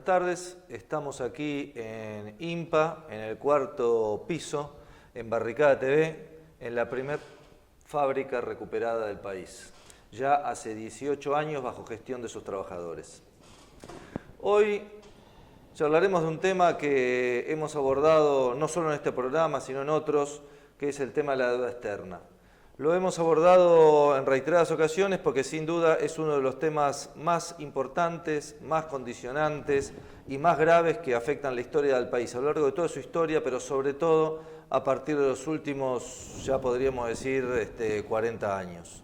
Buenas tardes, estamos aquí en IMPA, en el cuarto piso, en Barricada TV, en la primer fábrica recuperada del país, ya hace 18 años bajo gestión de sus trabajadores. Hoy charlaremos de un tema que hemos abordado no solo en este programa, sino en otros, que es el tema de la deuda externa. Lo hemos abordado en reiteradas ocasiones porque sin duda es uno de los temas más importantes, más condicionantes y más graves que afectan la historia del país a lo largo de toda su historia, pero sobre todo a partir de los últimos, ya podríamos decir, 40 años.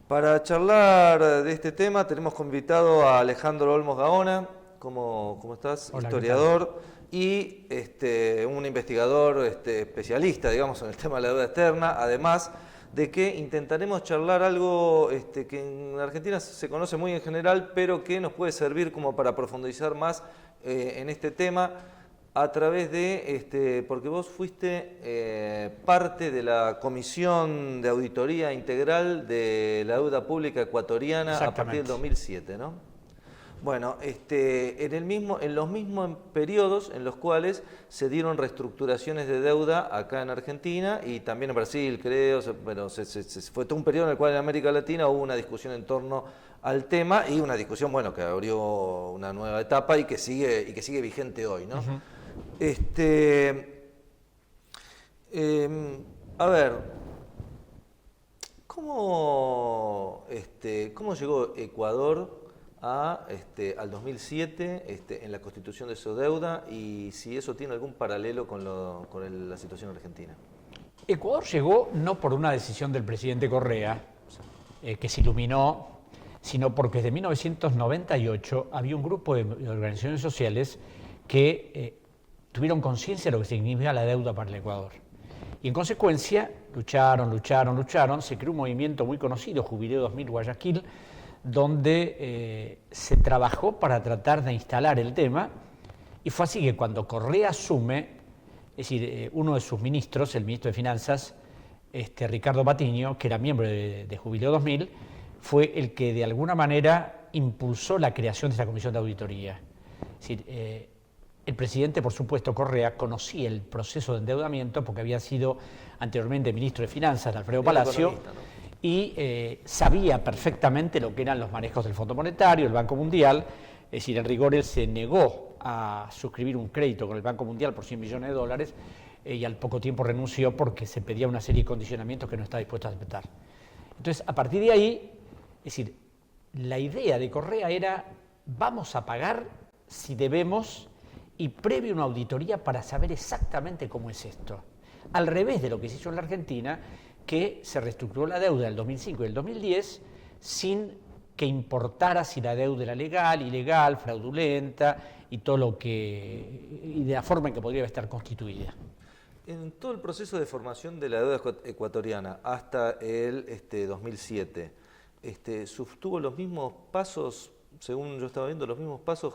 Para charlar de este tema tenemos como invitado a Alejandro Olmos Gaona. ¿Cómo estás? Hola, historiador y un investigador especialista, digamos, en el tema de la deuda externa, además de que intentaremos charlar algo que en Argentina se conoce muy en general, pero que nos puede servir como para profundizar más en este tema a través de, porque vos fuiste parte de la Comisión de Auditoría Integral de la Deuda Pública Ecuatoriana a partir del 2007, ¿no? Bueno, en los mismos periodos en los cuales se dieron reestructuraciones de deuda acá en Argentina y también en Brasil, creo, bueno, fue todo un periodo en el cual en América Latina hubo una discusión en torno al tema y una discusión, bueno, que abrió una nueva etapa y que sigue vigente hoy, ¿no? A ver, ¿cómo llegó Ecuador al 2007 en la constitución de su deuda y si eso tiene algún paralelo con la situación argentina? Ecuador llegó no por una decisión del presidente Correa, que se iluminó, sino porque desde 1998 había un grupo de organizaciones sociales que tuvieron conciencia de lo que significa la deuda para el Ecuador. Y en consecuencia lucharon, se creó un movimiento muy conocido, Jubileo 2000 Guayaquil, donde se trabajó para tratar de instalar el tema, y fue así que cuando Correa asume, es decir, uno de sus ministros, el ministro de Finanzas, Ricardo Patiño, que era miembro de Jubileo 2000, fue el que de alguna manera impulsó la creación de esta comisión de auditoría. Es decir, el presidente, por supuesto, Correa, conocía el proceso de endeudamiento porque había sido anteriormente ministro de Finanzas de Alfredo Palacio, ¿no? Y sabía perfectamente lo que eran los manejos del Fondo Monetario, el Banco Mundial. Es decir, en rigor él se negó a suscribir un crédito con el Banco Mundial por $100 millones y al poco tiempo renunció porque se pedía una serie de condicionamientos que no estaba dispuesto a aceptar. Entonces, a partir de ahí, es decir, la idea de Correa era vamos a pagar si debemos y previo una auditoría para saber exactamente cómo es esto. Al revés de lo que se hizo en la Argentina, que se reestructuró la deuda del 2005 y el 2010 sin que importara si la deuda era legal, ilegal, fraudulenta y de la forma en que podría estar constituida. En todo el proceso de formación de la deuda ecuatoriana hasta el 2007, ¿sostuvo los mismos pasos, según yo estaba viendo, los mismos pasos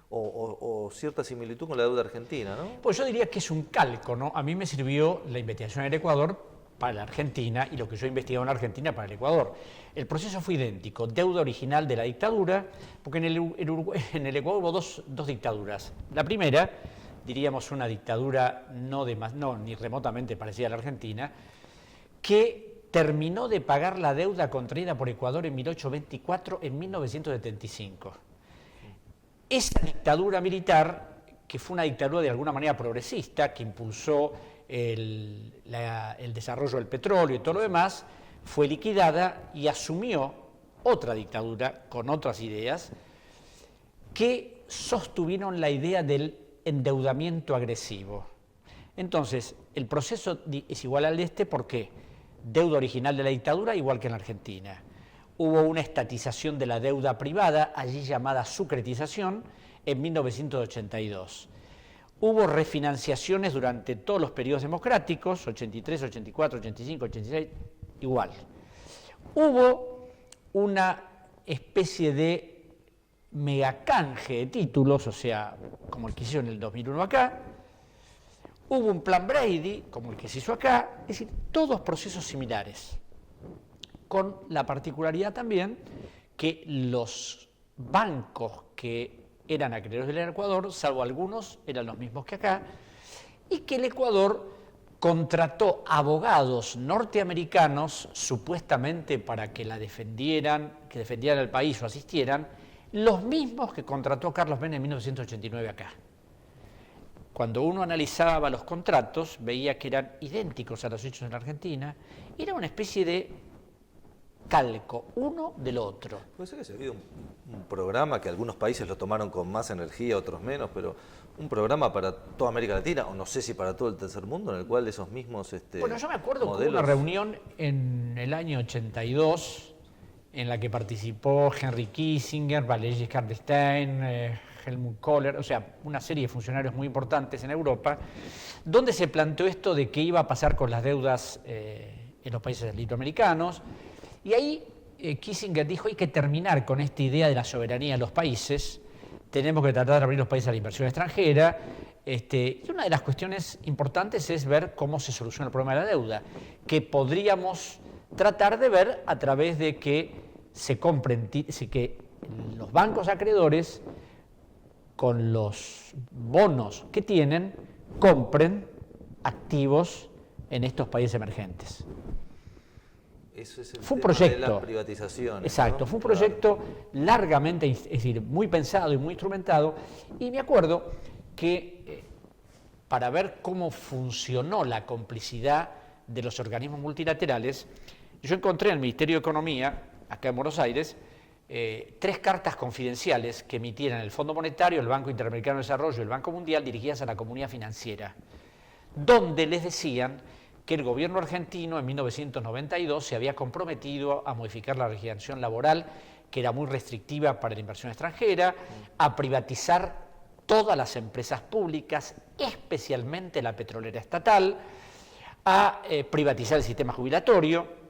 o cierta similitud con la deuda argentina, ¿no? Pues yo diría que es un calco, ¿no? A mí me sirvió la investigación en el Ecuador para la Argentina y lo que yo he investigado en Argentina para el Ecuador. El proceso fue idéntico, deuda original de la dictadura, porque en el Ecuador hubo dos dictaduras. La primera, diríamos una dictadura no ni remotamente parecida a la Argentina, que terminó de pagar la deuda contraída por Ecuador en 1824 en 1975. Esa dictadura militar, que fue una dictadura de alguna manera progresista, que impulsó el desarrollo del petróleo y todo lo demás, fue liquidada y asumió otra dictadura con otras ideas que sostuvieron la idea del endeudamiento agresivo. Entonces, el proceso es igual al de ¿por qué? Deuda original de la dictadura, igual que en la Argentina. Hubo una estatización de la deuda privada, allí llamada sucretización, en 1982. Hubo refinanciaciones durante todos los periodos democráticos, 83, 84, 85, 86, igual. Hubo una especie de megacanje de títulos, o sea, como el que se hizo en el 2001 acá. Hubo un plan Brady, como el que se hizo acá, es decir, todos procesos similares, con la particularidad también que los bancos que eran acreedores del Ecuador, salvo algunos eran los mismos que acá, y que el Ecuador contrató abogados norteamericanos, supuestamente para que la defendieran, que defendieran al país o asistieran, los mismos que contrató Carlos Menem en 1989 acá. Cuando uno analizaba los contratos, veía que eran idénticos a los hechos en la Argentina, era una especie de calco, uno del otro. Puede ser que se ha habido un programa que algunos países lo tomaron con más energía, otros menos, pero un programa para toda América Latina, o no sé si para todo el tercer mundo, en el cual esos mismos Bueno, yo me acuerdo modelos... que hubo una reunión en el año 82 en la que participó Henry Kissinger, Valéry Giscard d'Estaing, Helmut Kohler, o sea, una serie de funcionarios muy importantes en Europa, donde se planteó esto de qué iba a pasar con las deudas en los países latinoamericanos. Y ahí Kissinger dijo, hay que terminar con esta idea de la soberanía de los países, tenemos que tratar de abrir los países a la inversión extranjera, y una de las cuestiones importantes es ver cómo se soluciona el problema de la deuda, que podríamos tratar de ver a través de que se compren, que los bancos acreedores, con los bonos que tienen, compren activos en estos países emergentes. Eso es el fue un tema proyecto de las privatizaciones. Exacto, ¿no? Fue un proyecto largamente, es decir, muy pensado y muy instrumentado. Y me acuerdo que para ver cómo funcionó la complicidad de los organismos multilaterales, yo encontré en el Ministerio de Economía, acá en Buenos Aires, 3 cartas confidenciales que emitieran el Fondo Monetario, el Banco Interamericano de Desarrollo y el Banco Mundial, dirigidas a la comunidad financiera, donde les decían que el gobierno argentino en 1992 se había comprometido a modificar la legislación laboral, que era muy restrictiva para la inversión extranjera, a privatizar todas las empresas públicas, especialmente la petrolera estatal, a privatizar el sistema jubilatorio.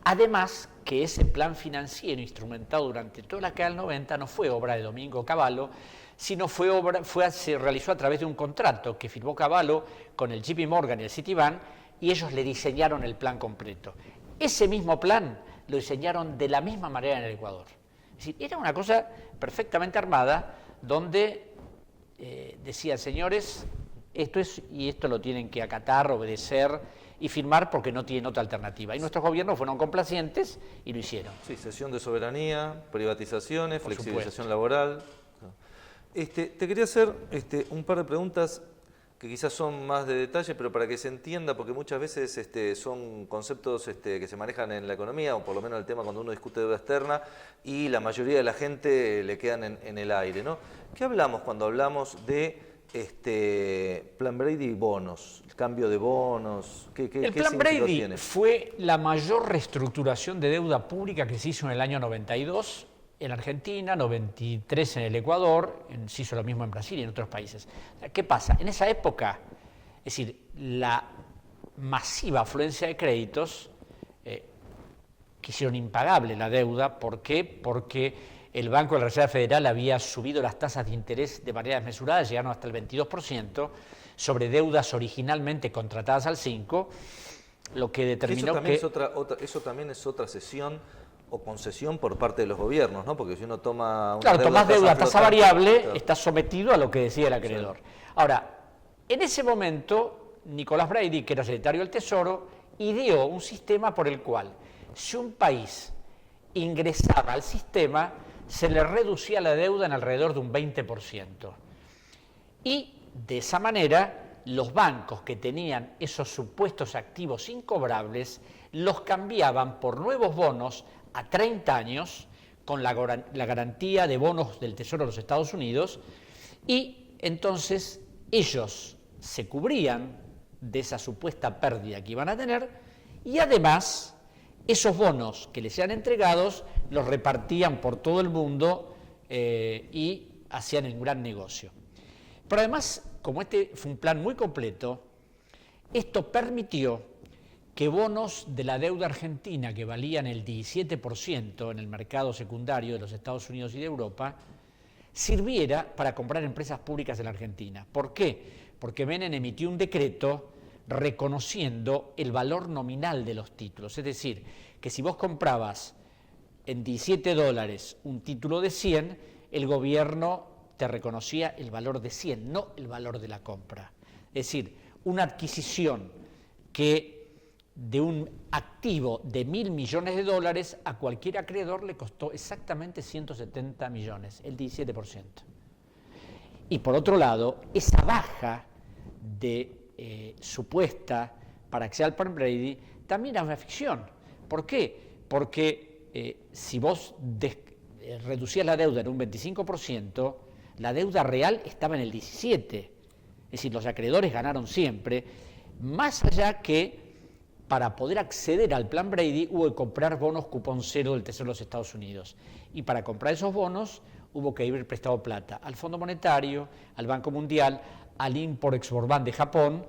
Además, que ese plan financiero instrumentado durante toda la década del 90 no fue obra de Domingo Cavallo, sino se realizó a través de un contrato que firmó Cavallo con el JP Morgan y el Citibank, y ellos le diseñaron el plan completo. Ese mismo plan lo diseñaron de la misma manera en el Ecuador. Es decir, era una cosa perfectamente armada, donde decían, señores, esto es, y esto lo tienen que acatar, obedecer y firmar porque no tienen otra alternativa. Y nuestros gobiernos fueron complacientes y lo hicieron. Sí, cesión de soberanía, privatizaciones, flexibilización laboral. Te quería hacer un par de preguntas que quizás son más de detalle, pero para que se entienda, porque muchas veces son conceptos que se manejan en la economía, o por lo menos el tema cuando uno discute deuda externa, y la mayoría de la gente le quedan en el aire, ¿no? ¿Qué hablamos cuando hablamos de Plan Brady y bonos, el cambio de bonos? ¿Qué Plan Brady tiene? Fue la mayor reestructuración de deuda pública que se hizo en el año 92 en Argentina, 93 en el Ecuador, se hizo lo mismo en Brasil y en otros países. ¿Qué pasa? En esa época, es decir, la masiva afluencia de créditos que hicieron impagable la deuda. ¿Por qué? Porque el Banco de la Reserva Federal había subido las tasas de interés de manera desmesurada, llegaron hasta el 22%, sobre deudas originalmente contratadas al 5%, lo que determinó eso también es otra cesión o concesión por parte de los gobiernos, ¿no? Porque si uno toma una tomás deuda a tasa variable, claro, está sometido a lo que decía el acreedor. Sí. Ahora, en ese momento, Nicolás Brady, que era secretario del Tesoro, ideó un sistema por el cual, si un país ingresaba al sistema, se le reducía la deuda en alrededor de un 20%. Y de esa manera, los bancos que tenían esos supuestos activos incobrables, los cambiaban por nuevos bonos a 30 años, con la garantía de bonos del Tesoro de los Estados Unidos, y entonces ellos se cubrían de esa supuesta pérdida que iban a tener, y además esos bonos que les eran entregados los repartían por todo el mundo y hacían un gran negocio. Pero además, como este fue un plan muy completo, esto permitió que bonos de la deuda argentina que valían el 17% en el mercado secundario de los Estados Unidos y de Europa, sirviera para comprar empresas públicas en la Argentina. ¿Por qué? Porque Menem emitió un decreto reconociendo el valor nominal de los títulos. Es decir, que si vos comprabas en $17 un título de 100, el gobierno te reconocía el valor de 100, no el valor de la compra. Es decir, una adquisición de un activo de $1.000 millones a cualquier acreedor le costó exactamente 170 millones, el 17%. Y por otro lado, esa baja de supuesta para acceder al plan Brady también es una ficción. ¿Por qué? Porque si vos reducías la deuda en un 25%, la deuda real estaba en el 17%. Es decir, los acreedores ganaron siempre, más allá que para poder acceder al plan Brady hubo que comprar bonos cupón cero del Tesoro de los Estados Unidos. Y para comprar esos bonos hubo que haber prestado plata al Fondo Monetario, al Banco Mundial, al Import-Export Bank de Japón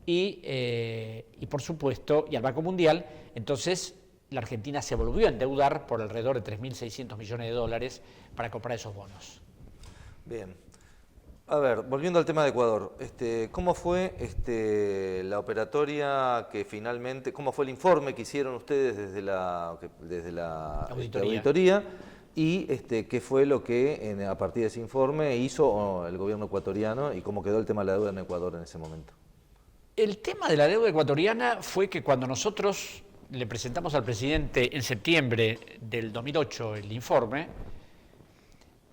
y por supuesto, y al Banco Mundial. Entonces, la Argentina se volvió a endeudar por alrededor de 3.600 millones de dólares para comprar esos bonos. Bien. A ver, volviendo al tema de Ecuador, ¿cómo fue la operatoria que finalmente, cómo fue el informe que hicieron ustedes desde la auditoría y qué fue lo que a partir de ese informe hizo el gobierno ecuatoriano y cómo quedó el tema de la deuda en Ecuador en ese momento? El tema de la deuda ecuatoriana fue que cuando nosotros le presentamos al presidente en septiembre del 2008 el informe,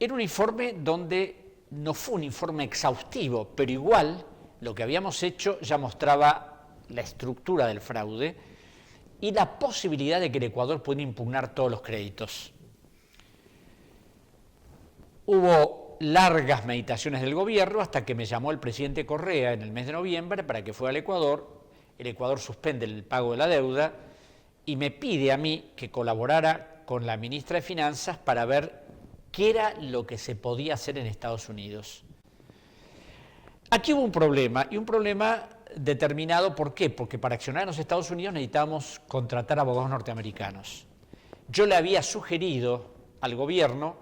era un informe donde no fue un informe exhaustivo, pero igual lo que habíamos hecho ya mostraba la estructura del fraude y la posibilidad de que el Ecuador pudiera impugnar todos los créditos. Hubo largas meditaciones del gobierno hasta que me llamó el presidente Correa en el mes de noviembre para que fuera al Ecuador. El Ecuador suspende el pago de la deuda y me pide a mí que colaborara con la ministra de Finanzas para ver qué era lo que se podía hacer en Estados Unidos. Aquí hubo un problema, y un problema determinado, ¿por qué? Porque para accionar en los Estados Unidos necesitábamos contratar abogados norteamericanos. Yo le había sugerido al gobierno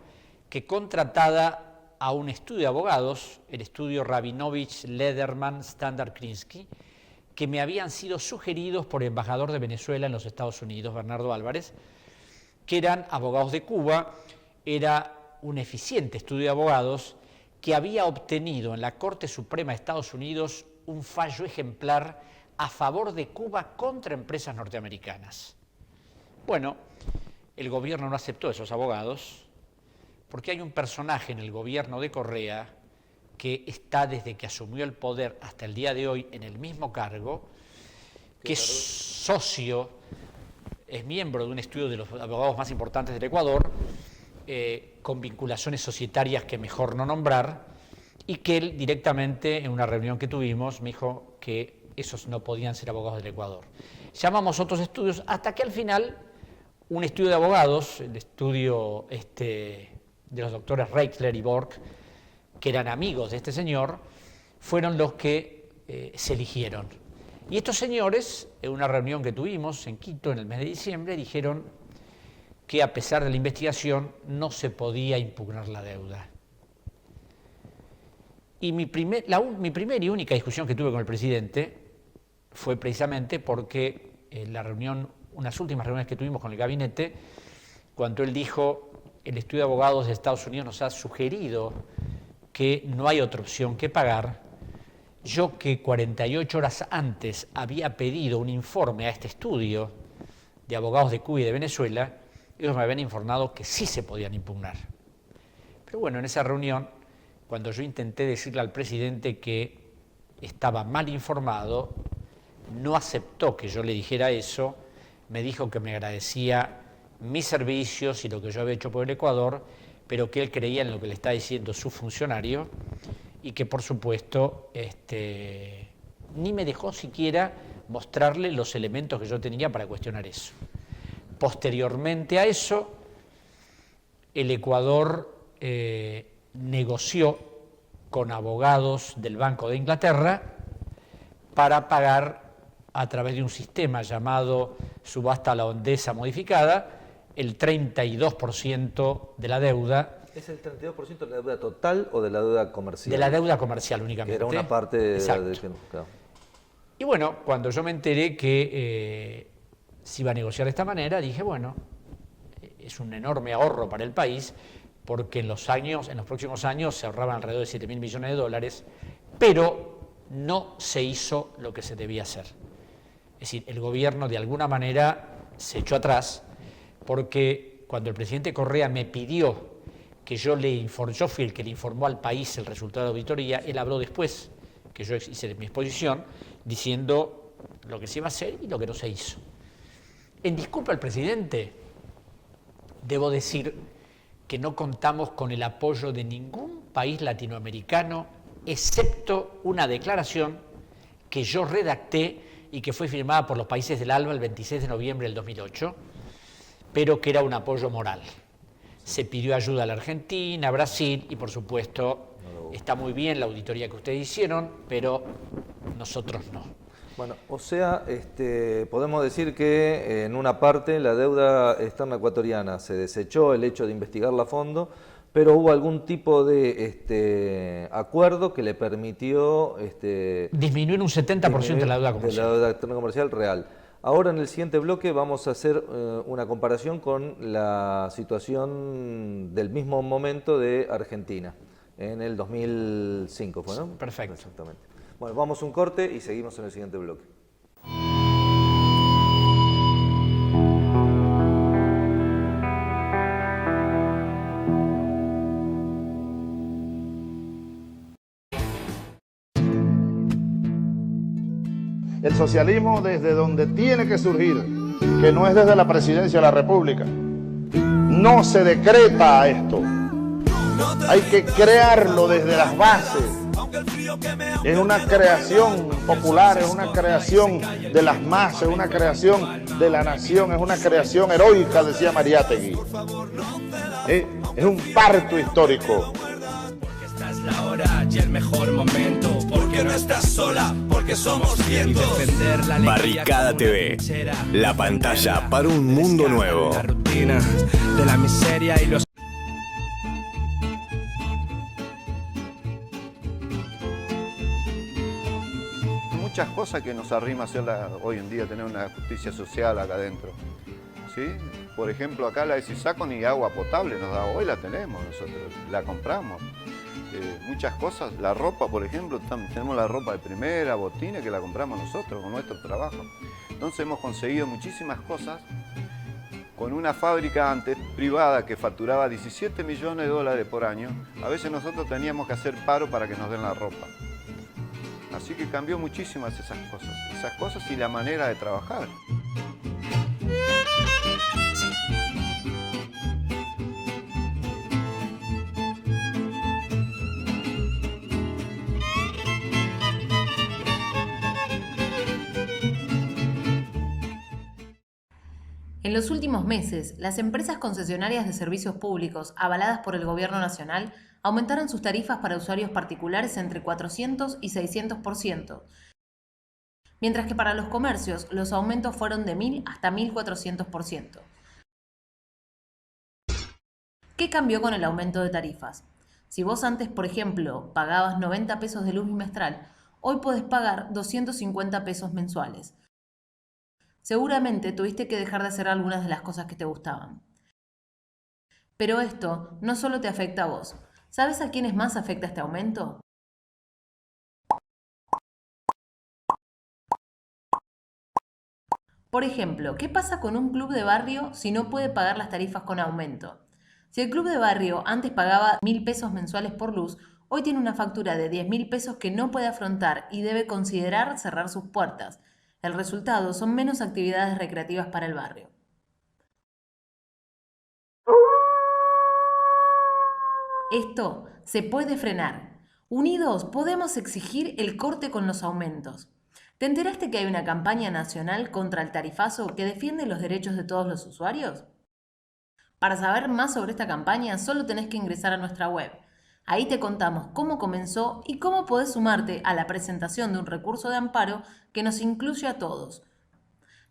que contratara a un estudio de abogados, el estudio Rabinovich, Lederman, Standard Krinsky, que me habían sido sugeridos por el embajador de Venezuela en los Estados Unidos, Bernardo Álvarez, que eran abogados de Cuba. Era un eficiente estudio de abogados que había obtenido en la Corte Suprema de Estados Unidos un fallo ejemplar a favor de Cuba contra empresas norteamericanas. Bueno, el gobierno no aceptó esos abogados porque hay un personaje en el gobierno de Correa que está desde que asumió el poder hasta el día de hoy en el mismo cargo, que es socio, es miembro de un estudio de los abogados más importantes del Ecuador, con vinculaciones societarias que mejor no nombrar, y que él directamente en una reunión que tuvimos me dijo que esos no podían ser abogados del Ecuador. Llamamos otros estudios hasta que al final un estudio de abogados, el estudio de los doctores Reichler y Borg, que eran amigos de este señor, fueron los que se eligieron. Y estos señores, en una reunión que tuvimos en Quito en el mes de diciembre, dijeron que a pesar de la investigación no se podía impugnar la deuda. Y mi primera y única discusión que tuve con el presidente fue precisamente porque en unas últimas reuniones que tuvimos con el gabinete, cuando él dijo, el estudio de abogados de Estados Unidos nos ha sugerido que no hay otra opción que pagar, yo que 48 horas antes había pedido un informe a este estudio de abogados de Cuba y de Venezuela, ellos me habían informado que sí se podían impugnar. Pero bueno, en esa reunión, cuando yo intenté decirle al presidente que estaba mal informado, no aceptó que yo le dijera eso, me dijo que me agradecía mis servicios y lo que yo había hecho por el Ecuador, pero que él creía en lo que le está diciendo su funcionario y que por supuesto ni me dejó siquiera mostrarle los elementos que yo tenía para cuestionar eso. Posteriormente a eso, el Ecuador negoció con abogados del Banco de Inglaterra para pagar a través de un sistema llamado subasta holandesa modificada el 32% de la deuda. ¿Es el 32% de la deuda total o de la deuda comercial? De la deuda comercial únicamente. Que era una parte de claro. Y bueno, cuando yo me enteré que se iba a negociar de esta manera, dije, bueno, es un enorme ahorro para el país, porque en los próximos años se ahorraban alrededor de 7.000 millones de dólares, pero no se hizo lo que se debía hacer. Es decir, el gobierno de alguna manera se echó atrás, porque cuando el presidente Correa me pidió que yo fui el que le informó al país el resultado de la auditoría, él habló después, que yo hice mi exposición, diciendo lo que se iba a hacer y lo que no se hizo. En disculpa al presidente, debo decir que no contamos con el apoyo de ningún país latinoamericano, excepto una declaración que yo redacté y que fue firmada por los países del ALBA el 26 de noviembre del 2008, pero que era un apoyo moral. Se pidió ayuda a la Argentina, a Brasil y, por supuesto, está muy bien la auditoría que ustedes hicieron, pero nosotros no. Bueno, o sea, podemos decir que en una parte la deuda externa ecuatoriana se desechó el hecho de investigarla a fondo, pero hubo algún tipo de acuerdo que le permitió disminuir un 70% de la deuda comercial. De la deuda externa comercial real. Ahora en el siguiente bloque vamos a hacer una comparación con la situación del mismo momento de Argentina, en el 2005, ¿fue, no? Perfecto. Exactamente. Bueno, vamos a un corte y seguimos en el siguiente bloque. El socialismo desde donde tiene que surgir, que no es desde la presidencia de la República. No se decreta esto. Hay que crearlo desde las bases. Es una creación popular, es una creación de las masas, es una creación de la nación, es una creación heroica, decía Mariátegui. Es un parto histórico. Esta es la hora y el mejor momento, porque no estás sola, porque somos cientos. Barricada TV, la pantalla para un mundo nuevo. La rutina de la miseria y los muchas cosas que nos arrima hacerla hoy en día, tener una justicia social acá adentro, ¿sí? Por ejemplo, acá la de Sisaco ni agua potable nos da, hoy la tenemos nosotros, la compramos. Muchas cosas, la ropa, por ejemplo, tenemos la ropa de primera, botines, que la compramos nosotros con nuestro trabajo. Entonces hemos conseguido muchísimas cosas con una fábrica antes privada que facturaba 17 millones de dólares por año. A veces nosotros teníamos que hacer paro para que nos den la ropa. Así que cambió muchísimas esas cosas y la manera de trabajar. En los últimos meses, las empresas concesionarias de servicios públicos avaladas por el Gobierno Nacional aumentaron sus tarifas para usuarios particulares entre 400 y 600%, mientras que para los comercios los aumentos fueron de 1.000 hasta 1.400%. ¿Qué cambió con el aumento de tarifas? Si vos antes, por ejemplo, pagabas 90 pesos de luz bimestral, hoy podés pagar 250 pesos mensuales. Seguramente tuviste que dejar de hacer algunas de las cosas que te gustaban. Pero esto no solo te afecta a vos. ¿Sabes a quiénes más afecta este aumento? Por ejemplo, ¿qué pasa con un club de barrio si no puede pagar las tarifas con aumento? Si el club de barrio antes pagaba 1.000 pesos mensuales por luz, hoy tiene una factura de 10.000 pesos que no puede afrontar y debe considerar cerrar sus puertas. El resultado son menos actividades recreativas para el barrio. Esto se puede frenar. Unidos podemos exigir el corte con los aumentos. ¿Te enteraste que hay una campaña nacional contra el tarifazo que defiende los derechos de todos los usuarios? Para saber más sobre esta campaña, solo tenés que ingresar a nuestra web. Ahí te contamos cómo comenzó y cómo podés sumarte a la presentación de un recurso de amparo que nos incluye a todos.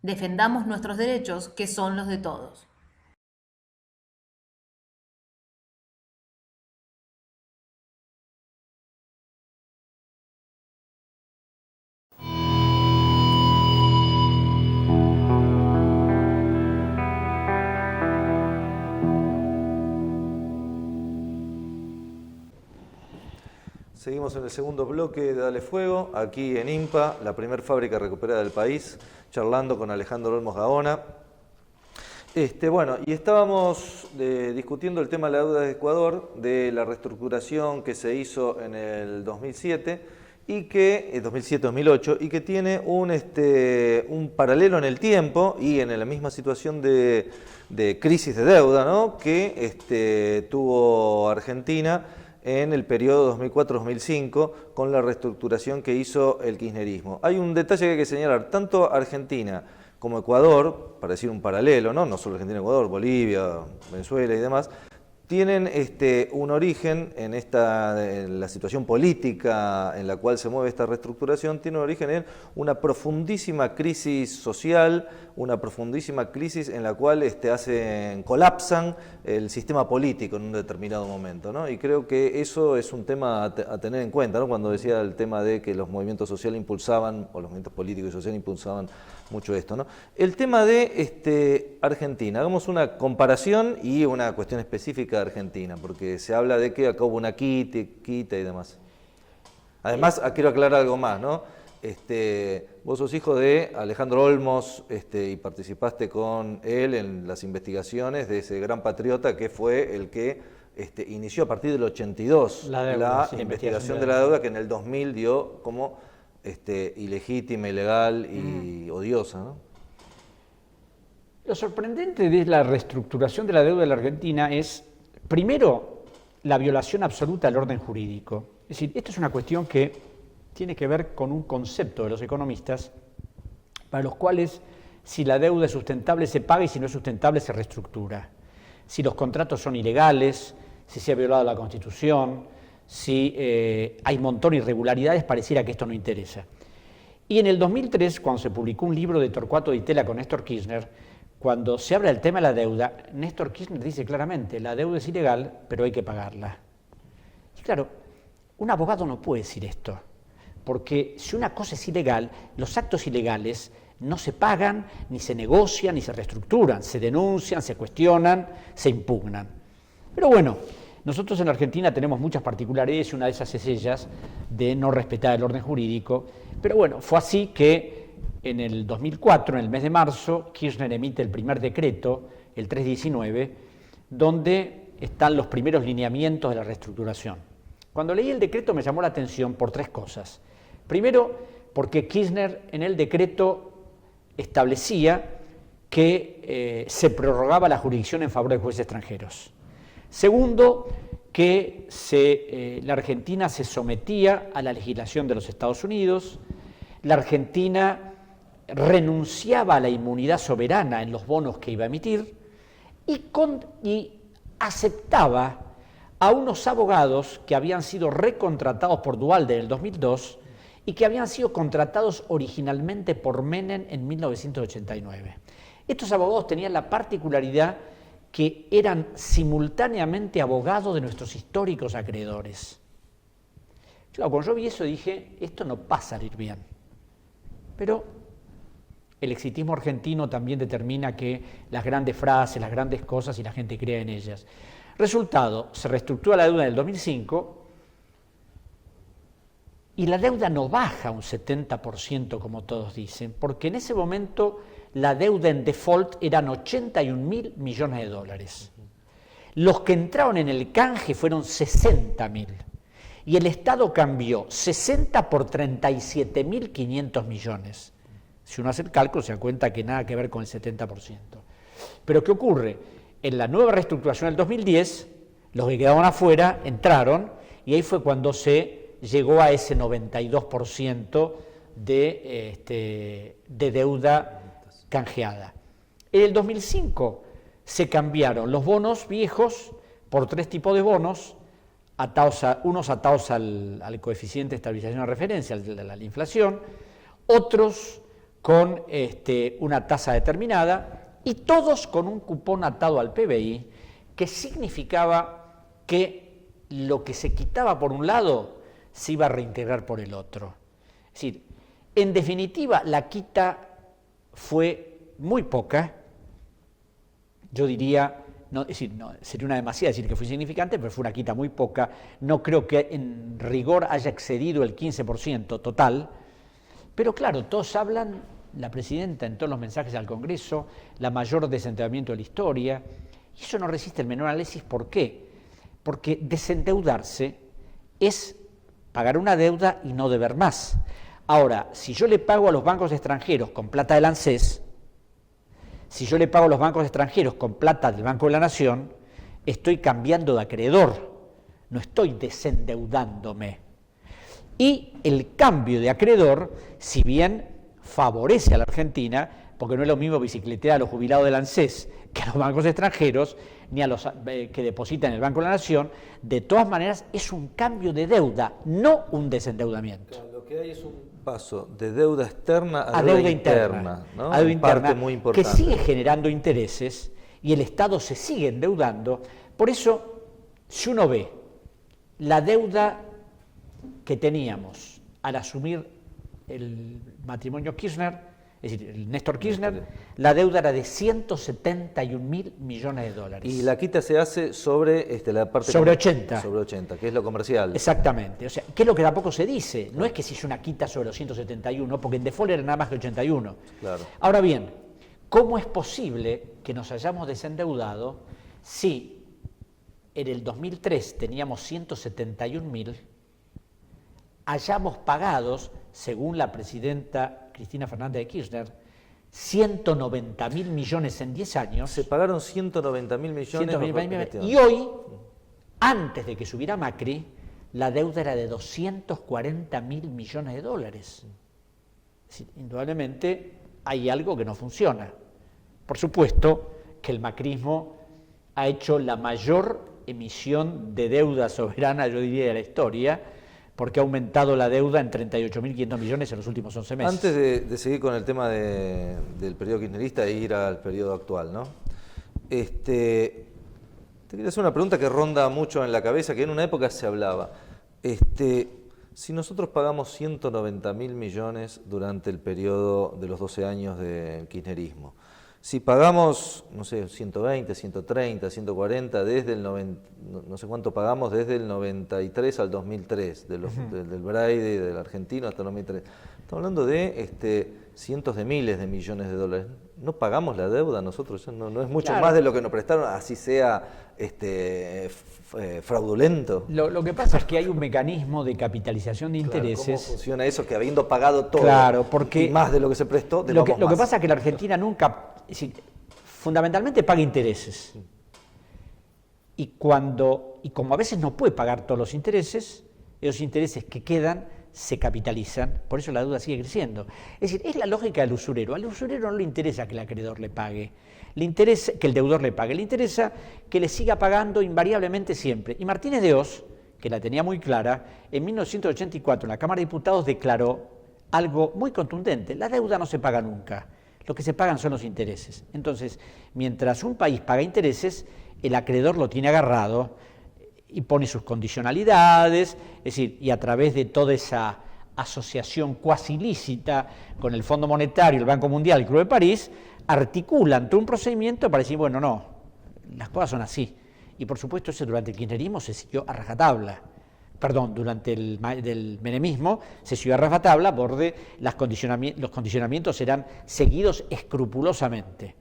Defendamos nuestros derechos, que son los de todos. Seguimos en el segundo bloque de Dale Fuego, aquí en IMPA, la primer fábrica recuperada del país, charlando con Alejandro Olmos Gaona. Bueno, y estábamos discutiendo el tema de la deuda de Ecuador, de la reestructuración que se hizo en el 2007, y que 2007-2008, y que tiene un paralelo en el tiempo y en la misma situación de crisis de deuda, ¿no?, que tuvo Argentina en el periodo 2004-2005 con la reestructuración que hizo el kirchnerismo. Hay un detalle que hay que señalar, tanto Argentina como Ecuador, para decir un paralelo, no solo Argentina, Ecuador, Bolivia, Venezuela y demás, tienen un origen en la situación política en la cual se mueve esta reestructuración, tiene un origen en una profundísima crisis social, una profundísima crisis en la cual colapsan el sistema político en un determinado momento, ¿no? Y creo que eso es un tema a tener en cuenta, ¿no? Cuando decía el tema de que los movimientos sociales impulsaban, o los movimientos políticos y sociales impulsaban mucho esto, ¿no? El tema de Argentina, hagamos una comparación y una cuestión específica de Argentina, porque se habla de que acá hubo una quita y demás. Además, quiero aclarar algo más, ¿no? Vos sos hijo de Alejandro Olmos y participaste con él en las investigaciones de ese gran patriota que fue el que inició a partir del 82 la investigación de la deuda, que en el 2000 dio como ilegítima, ilegal y odiosa, ¿no? Lo sorprendente de la reestructuración de la deuda de la Argentina es, primero, la violación absoluta del orden jurídico. Es decir, esto es una cuestión que tiene que ver con un concepto de los economistas para los cuales si la deuda es sustentable se paga y si no es sustentable se reestructura. Si los contratos son ilegales, si se ha violado la Constitución, si hay un montón de irregularidades, pareciera que esto no interesa. Y en el 2003, cuando se publicó un libro de Torcuato Di Tella con Néstor Kirchner, cuando se habla del tema de la deuda, Néstor Kirchner dice claramente, la deuda es ilegal, pero hay que pagarla. Y claro, un abogado no puede decir esto, porque si una cosa es ilegal, los actos ilegales no se pagan, ni se negocian, ni se reestructuran, se denuncian, se cuestionan, se impugnan. Pero bueno, nosotros en Argentina tenemos muchas particularidades y una de esas es ellas de no respetar el orden jurídico. Pero bueno, fue así que en el 2004, en el mes de marzo, Kirchner emite el primer decreto, el 319, donde están los primeros lineamientos de la reestructuración. Cuando leí el decreto me llamó la atención por tres cosas. Primero, porque Kirchner en el decreto establecía que se prorrogaba la jurisdicción en favor de jueces extranjeros. Segundo, que la Argentina se sometía a la legislación de los Estados Unidos, la Argentina renunciaba a la inmunidad soberana en los bonos que iba a emitir y aceptaba a unos abogados que habían sido recontratados por Duhalde en el 2002 y que habían sido contratados originalmente por Menem en 1989. Estos abogados tenían la particularidad que eran simultáneamente abogados de nuestros históricos acreedores. Claro, cuando yo vi eso dije, esto no va a salir bien. Pero el exitismo argentino también determina que las grandes frases, las grandes cosas y la gente crea en ellas. Resultado, se reestructura la deuda en el 2005 y la deuda no baja un 70% como todos dicen, porque en ese momento la deuda en default eran 81.000 millones de dólares. Los que entraron en el canje fueron 60.000 y el Estado cambió 60 por 37.500 millones. Si uno hace el cálculo se da cuenta que nada que ver con el 70%. Pero ¿qué ocurre? En la nueva reestructuración del 2010, los que quedaban afuera entraron y ahí fue cuando se llegó a ese 92% de deuda canjeada. En el 2005 se cambiaron los bonos viejos por tres tipos de bonos, unos atados al coeficiente de estabilización de referencia, a la inflación, otros con una tasa determinada y todos con un cupón atado al PBI, que significaba que lo que se quitaba por un lado se iba a reintegrar por el otro. Es decir, en definitiva, la quita fue muy poca, yo diría no, es decir, no, sería una demasía decir que fue insignificante, pero fue una quita muy poca. No creo que en rigor haya excedido el 15% total. Pero claro, todos hablan, la presidenta en todos los mensajes al Congreso, la mayor desendeudamiento de la historia, y eso no resiste el menor análisis. ¿Por qué? Porque desendeudarse es pagar una deuda y no deber más. Ahora, si yo le pago a los bancos extranjeros con plata del ANSES, si yo le pago a los bancos extranjeros con plata del Banco de la Nación, estoy cambiando de acreedor, no estoy desendeudándome. Y el cambio de acreedor, si bien favorece a la Argentina, porque no es lo mismo bicicletear a los jubilados del ANSES que a los bancos extranjeros, ni a los que depositan en el Banco de la Nación, de todas maneras es un cambio de deuda, no un desendeudamiento. Claro, lo que hay es un paso de deuda externa a deuda interna, ¿no? A deuda interna, parte muy importante. que sigue generando intereses y el Estado se sigue endeudando. Por eso, si uno ve la deuda que teníamos al asumir el matrimonio Kirchner, es decir, el Néstor Kirchner, la deuda era de 171.000 millones de dólares. Y la quita se hace sobre la parte... Sobre 80. Sobre 80, que es lo comercial. Exactamente. O sea, ¿qué es lo que tampoco se dice? No es que se hizo una quita sobre los 171, porque en default era nada más que 81. Claro. Ahora bien, ¿cómo es posible que nos hayamos desendeudado si en el 2003 teníamos 171.000, hayamos pagados, según la presidenta Cristina Fernández de Kirchner, 190.000 millones en 10 años? Se pagaron 190.000 millones. 190.000 millones. Y hoy, antes de que subiera Macri, la deuda era de 240.000 millones de dólares. Es decir, indudablemente hay algo que no funciona. Por supuesto que el macrismo ha hecho la mayor emisión de deuda soberana, yo diría, de la historia, porque ha aumentado la deuda en 38.500 millones en los últimos 11 meses. Antes de seguir con el tema del periodo kirchnerista e ir al periodo actual, ¿no? Te quería hacer una pregunta que ronda mucho en la cabeza, que en una época se hablaba. Si nosotros pagamos 190.000 millones durante el periodo de los 12 años del kirchnerismo, si pagamos, no sé, 120, 130, 140, desde el 90, no sé cuánto pagamos, desde el 93 al 2003, del Braille, del argentino hasta el 2003, estamos hablando de cientos de miles de millones de dólares. ¿No pagamos la deuda nosotros? No es mucho más de lo que nos prestaron, así sea fraudulento. Lo que pasa es que hay un mecanismo de capitalización de intereses. ¿Cómo funciona eso? Que habiendo pagado todo, claro, porque y más de lo que se prestó, lo que pasa es que la Argentina nunca, es decir, fundamentalmente paga intereses. Y como a veces no puede pagar todos los intereses, esos intereses que quedan se capitalizan, por eso la deuda sigue creciendo. Es decir, es la lógica del usurero. Al usurero no le interesa que el acreedor le pague, le interesa que el deudor le pague, le interesa que le siga pagando invariablemente siempre. Y Martínez de Oz, que la tenía muy clara, en 1984 en la Cámara de Diputados declaró algo muy contundente: la deuda no se paga nunca, lo que se pagan son los intereses. Entonces, mientras un país paga intereses, el acreedor lo tiene agarrado y pone sus condicionalidades, es decir, y a través de toda esa asociación cuasi ilícita con el Fondo Monetario, el Banco Mundial, el Club de París, articulan todo un procedimiento para decir, bueno, no, las cosas son así. Y por supuesto eso durante el kirchnerismo se siguió a rajatabla. Perdón, durante el menemismo se siguió a rajatabla porque los condicionamientos eran seguidos escrupulosamente.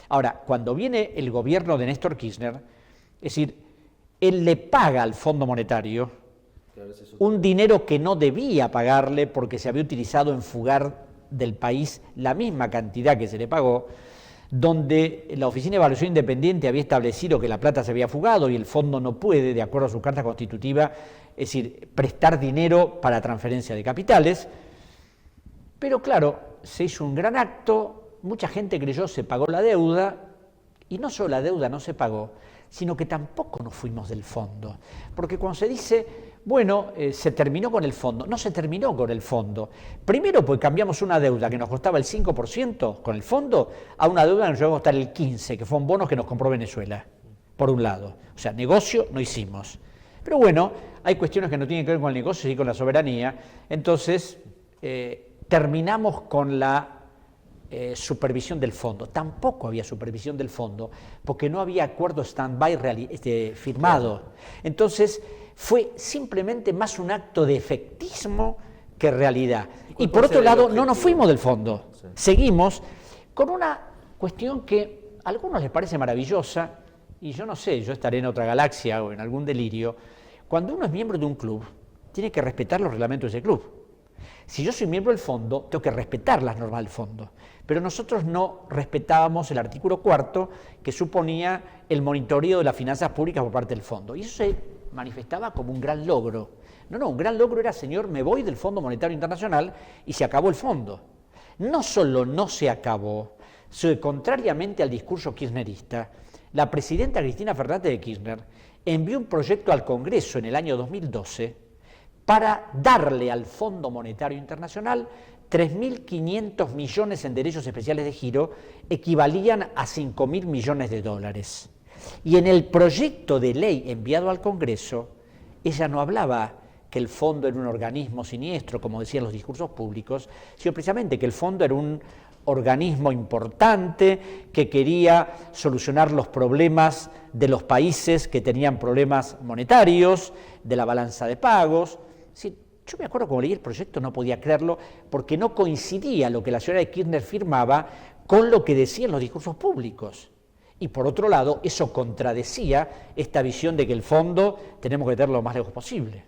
Ahora, cuando viene el gobierno de Néstor Kirchner, es decir, él le paga al Fondo Monetario un dinero que no debía pagarle porque se había utilizado en fugar del país la misma cantidad que se le pagó, donde la Oficina de Evaluación Independiente había establecido que la plata se había fugado y el fondo no puede, de acuerdo a su carta constitutiva, es decir, prestar dinero para transferencia de capitales. Pero claro, se hizo un gran acto, mucha gente creyó se pagó la deuda, y no solo la deuda no se pagó, sino que tampoco nos fuimos del fondo. Porque cuando se dice, bueno, se terminó con el fondo, no se terminó con el fondo. Primero, pues cambiamos una deuda que nos costaba el 5% con el fondo a una deuda que nos llegó a costar el 15%, que fueron bonos que nos compró Venezuela, por un lado. O sea, negocio no hicimos. Pero bueno, hay cuestiones que no tienen que ver con el negocio, sino con la soberanía. Entonces, terminamos con la supervisión del fondo. Tampoco había supervisión del fondo porque no había acuerdo stand-by firmado. Entonces fue simplemente más un acto de efectismo que realidad. Y por otro lado, no nos fuimos del fondo. Sí. Seguimos con una cuestión que a algunos les parece maravillosa, y yo no sé, yo estaré en otra galaxia o en algún delirio. Cuando uno es miembro de un club, tiene que respetar los reglamentos de ese club. Si yo soy miembro del fondo, tengo que respetar las normas del fondo. Pero nosotros no respetábamos el artículo 4, que suponía el monitoreo de las finanzas públicas por parte del fondo. Y eso se manifestaba como un gran logro. No, un gran logro era, señor, me voy del Fondo Monetario Internacional y se acabó el fondo. No solo no se acabó, sino contrariamente al discurso kirchnerista, la presidenta Cristina Fernández de Kirchner envió un proyecto al Congreso en el año 2012 para darle al Fondo Monetario Internacional 3.500 millones en derechos especiales de giro, equivalían a 5.000 millones de dólares. Y en el proyecto de ley enviado al Congreso, ella no hablaba que el fondo era un organismo siniestro, como decían los discursos públicos, sino precisamente que el fondo era un organismo importante que quería solucionar los problemas de los países que tenían problemas monetarios, de la balanza de pagos. Sí, yo me acuerdo cuando leí el proyecto no podía creerlo porque no coincidía lo que la señora de Kirchner firmaba con lo que decían los discursos públicos. Y por otro lado, eso contradecía esta visión de que el fondo tenemos que tenerlo lo más lejos posible.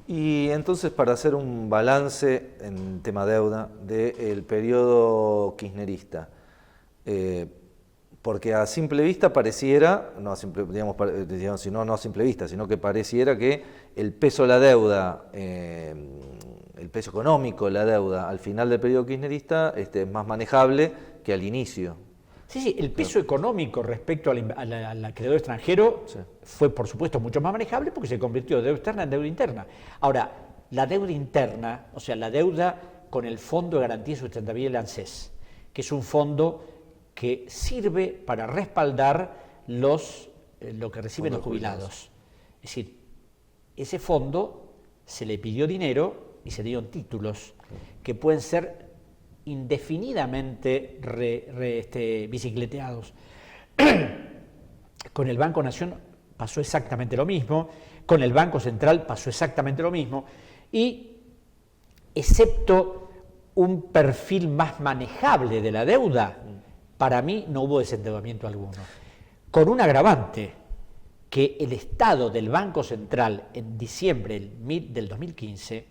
Y entonces, para hacer un balance en tema deuda del periodo kirchnerista, porque a simple vista pareciera, no a simple, no a simple vista, sino que pareciera que el peso de la deuda, el peso económico de la deuda al final del periodo kirchnerista es más manejable que al inicio. Sí, el peso económico respecto al acreedor extranjero fue, por supuesto, mucho más manejable porque se convirtió de deuda externa en deuda interna. Ahora, la deuda interna, o sea, la deuda con el Fondo de Garantía y Sustentabilidad del ANSES, que es un fondo que sirve para respaldar lo que reciben los jubilados. Es decir, ese fondo se le pidió dinero y se dieron títulos que pueden ser indefinidamente bicicleteados. Con el Banco Nación pasó exactamente lo mismo, con el Banco Central pasó exactamente lo mismo, y excepto un perfil más manejable de la deuda, para mí no hubo desendeudamiento alguno. Con un agravante, que el estado del Banco Central en diciembre del 2015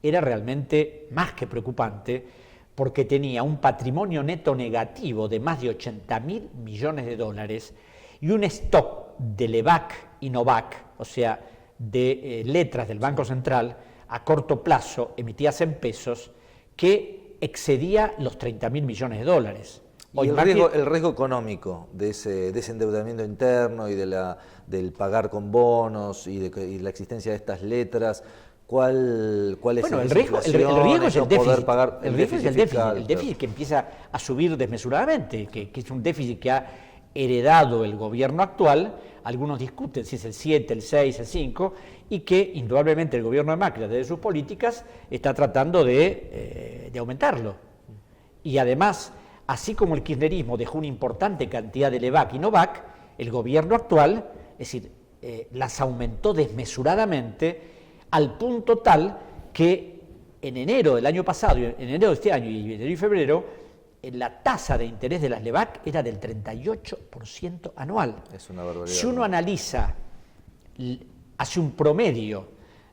era realmente más que preocupante, porque tenía un patrimonio neto negativo de más de 80.000 millones de dólares y un stock de LEVAC y NOVAC, o sea, de letras del Banco Central a corto plazo emitidas en pesos, que excedía los 30.000 millones de dólares. Y el riesgo económico de ese endeudamiento interno y del pagar con bonos y la existencia de estas letras, ¿cuál es el riesgo? El riesgo es el déficit. El déficit es el déficit que empieza a subir desmesuradamente, que es un déficit que ha heredado el gobierno actual. Algunos discuten si es el 7, el 6, el 5, y que indudablemente el gobierno de Macri, desde sus políticas, está tratando de aumentarlo. Y además, así como el kirchnerismo dejó una importante cantidad de LEVAC y NOVAC, el gobierno actual, es decir, las aumentó desmesuradamente, al punto tal que en enero del año pasado, en enero de este año y enero y febrero, la tasa de interés de las LEVAC era del 38% anual. Es una barbaridad. Si uno analiza, hace un promedio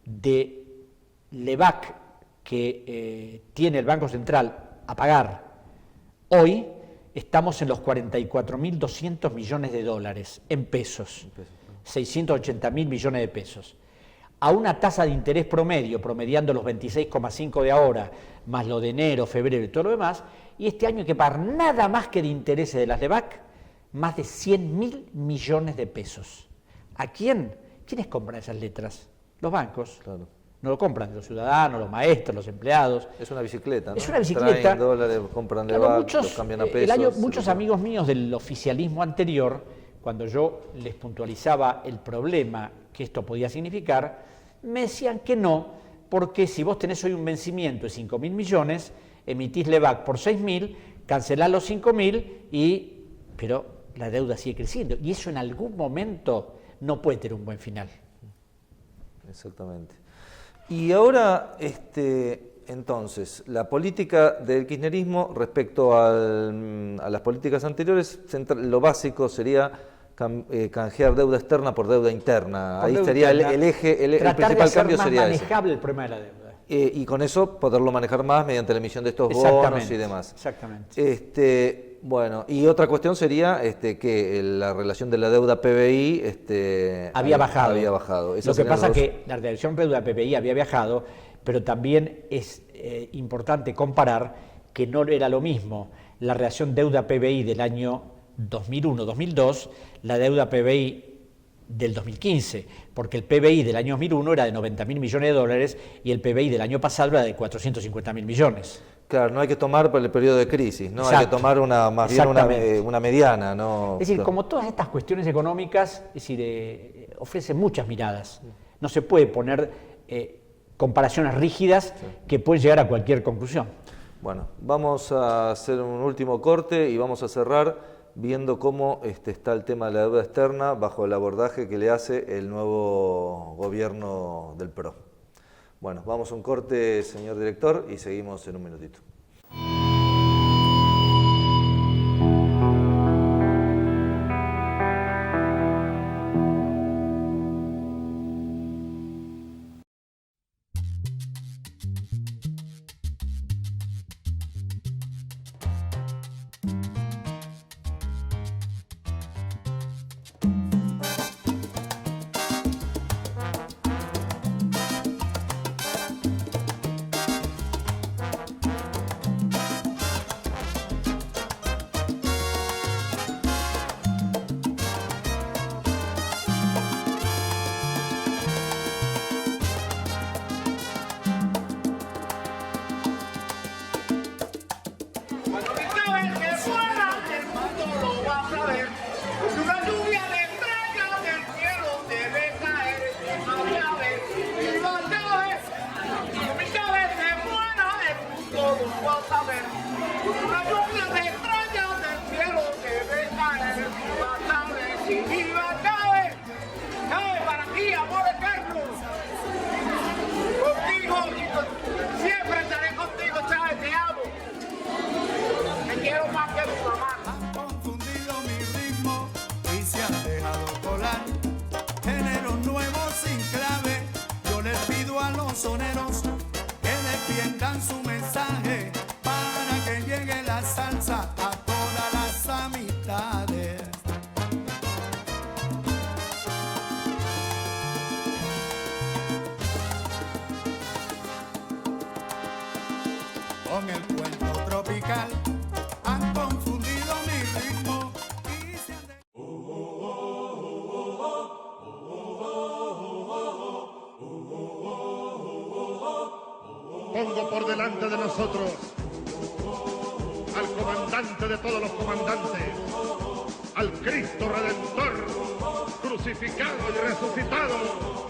de LEVAC que tiene el Banco Central a pagar hoy, estamos en los 44.200 millones de dólares en pesos, 680.000 millones de pesos. A una tasa de interés promedio, promediando los 26,5 de ahora, más lo de enero, febrero y todo lo demás, y este año hay que pagar nada más que de intereses de las LEVAC, más de 100.000 millones de pesos. ¿A quién? ¿Quiénes compran esas letras? Los bancos. Claro. No lo compran los ciudadanos, los maestros, los empleados. Es una bicicleta, ¿no? Es una bicicleta. Traen dólares, compran LEVAC, los cambian a pesos. Muchos amigos míos del oficialismo anterior, cuando yo les puntualizaba el problema que esto podía significar, me decían que no, porque si vos tenés hoy un vencimiento de 5.000 millones, emitís LEVAC por 6.000, cancelar los 5.000 pero la deuda sigue creciendo. Y eso en algún momento no puede tener un buen final. Exactamente. Y ahora, entonces, la política del kirchnerismo respecto a las políticas anteriores, lo básico sería canjear deuda externa por deuda interna. Por ahí deuda sería interna, el eje, el principal cambio sería ese. manejable el problema de la deuda. Y con eso poderlo manejar más mediante la emisión de estos bonos y demás. Exactamente. Bueno, y otra cuestión sería que la relación de la deuda PBI había bajado. Lo que pasa es que la relación deuda PBI había bajado, pero también es importante comparar que no era lo mismo la relación deuda PBI del año 2001-2002, la deuda PBI del 2015, porque el PBI del año 2001 era de 90.000 millones de dólares y el PBI del año pasado era de 450.000 millones. Claro, no hay que tomar por el periodo de crisis, ¿no? Exacto. Hay que tomar más bien una mediana, ¿no? Es decir, como todas estas cuestiones económicas, es decir, ofrecen muchas miradas. No se puede poner comparaciones rígidas que pueden llegar a cualquier conclusión. Bueno, vamos a hacer un último corte y vamos a cerrar viendo cómo está el tema de la deuda externa bajo el abordaje que le hace el nuevo gobierno del PRO. Bueno, vamos a un corte, señor director, y seguimos en un minutito. Soneros que defiendan su mensaje para que llegue la salsa a todas las amistades. Con el cuento tropical han confundido mi ritmo y se han Pongo por delante de nosotros al comandante de todos los comandantes, al Cristo Redentor, crucificado y resucitado,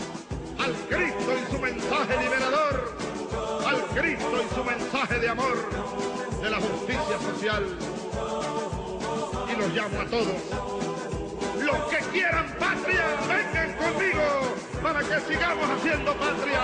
al Cristo y su mensaje liberador, al Cristo y su mensaje de amor, de la justicia social. Y los llamo a todos. Los que quieran patria, vengan conmigo para que sigamos haciendo patria.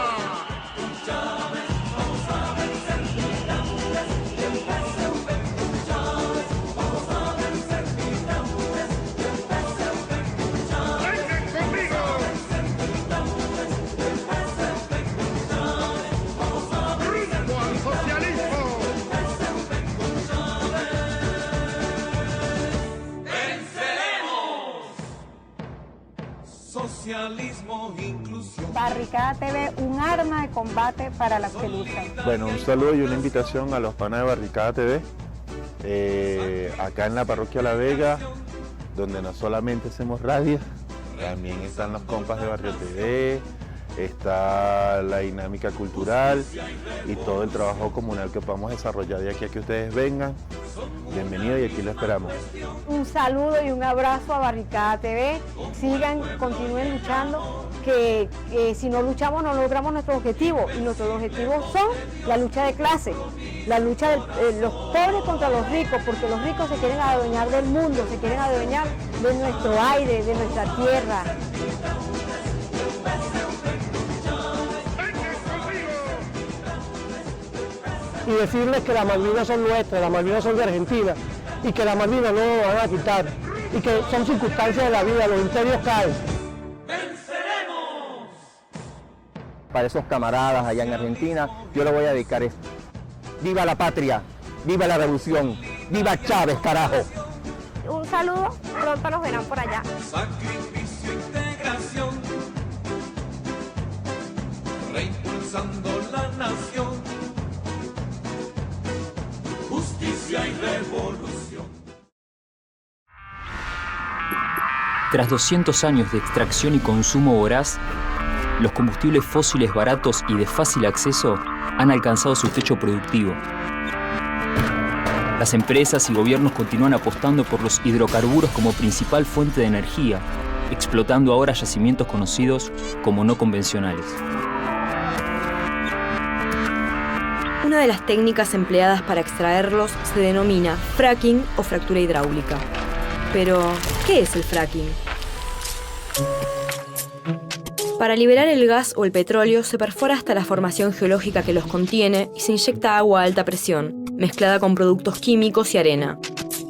Socialismo, inclusión. Barricada TV, un arma de combate para los que luchan. Bueno, un saludo y una invitación a los panas de Barricada TV, acá en la parroquia La Vega, donde no solamente hacemos radio, también están los compas de Barrio TV, está la dinámica cultural y todo el trabajo comunal que podamos desarrollar de aquí a que ustedes vengan bienvenido y aquí lo esperamos. Un saludo y un abrazo a Barricada TV. Continúen luchando, que si no luchamos no logramos nuestro objetivo. Y nuestros objetivos son la lucha de clase, la lucha de los pobres contra los ricos, porque los ricos se quieren adueñar del mundo, se quieren adueñar de nuestro aire, de nuestra tierra. Y decirles que las Malvinas son nuestras, las Malvinas son de Argentina, y que las Malvinas no nos van a quitar, y que son circunstancias de la vida, los imperios caen. Para esos camaradas allá en Argentina, yo le voy a dedicar esto. ¡Viva la patria! ¡Viva la revolución! ¡Viva Chávez, carajo! Un saludo, pronto nos verán por allá. Sacrificio, integración, reimpulsando la nación, justicia y revolución. Tras 200 años de extracción y consumo voraz, los combustibles fósiles baratos y de fácil acceso han alcanzado su techo productivo. Las empresas y gobiernos continúan apostando por los hidrocarburos como principal fuente de energía, explotando ahora yacimientos conocidos como no convencionales. Una de las técnicas empleadas para extraerlos se denomina fracking o fractura hidráulica. Pero, ¿qué es el fracking? Para liberar el gas o el petróleo se perfora hasta la formación geológica que los contiene y se inyecta agua a alta presión, mezclada con productos químicos y arena.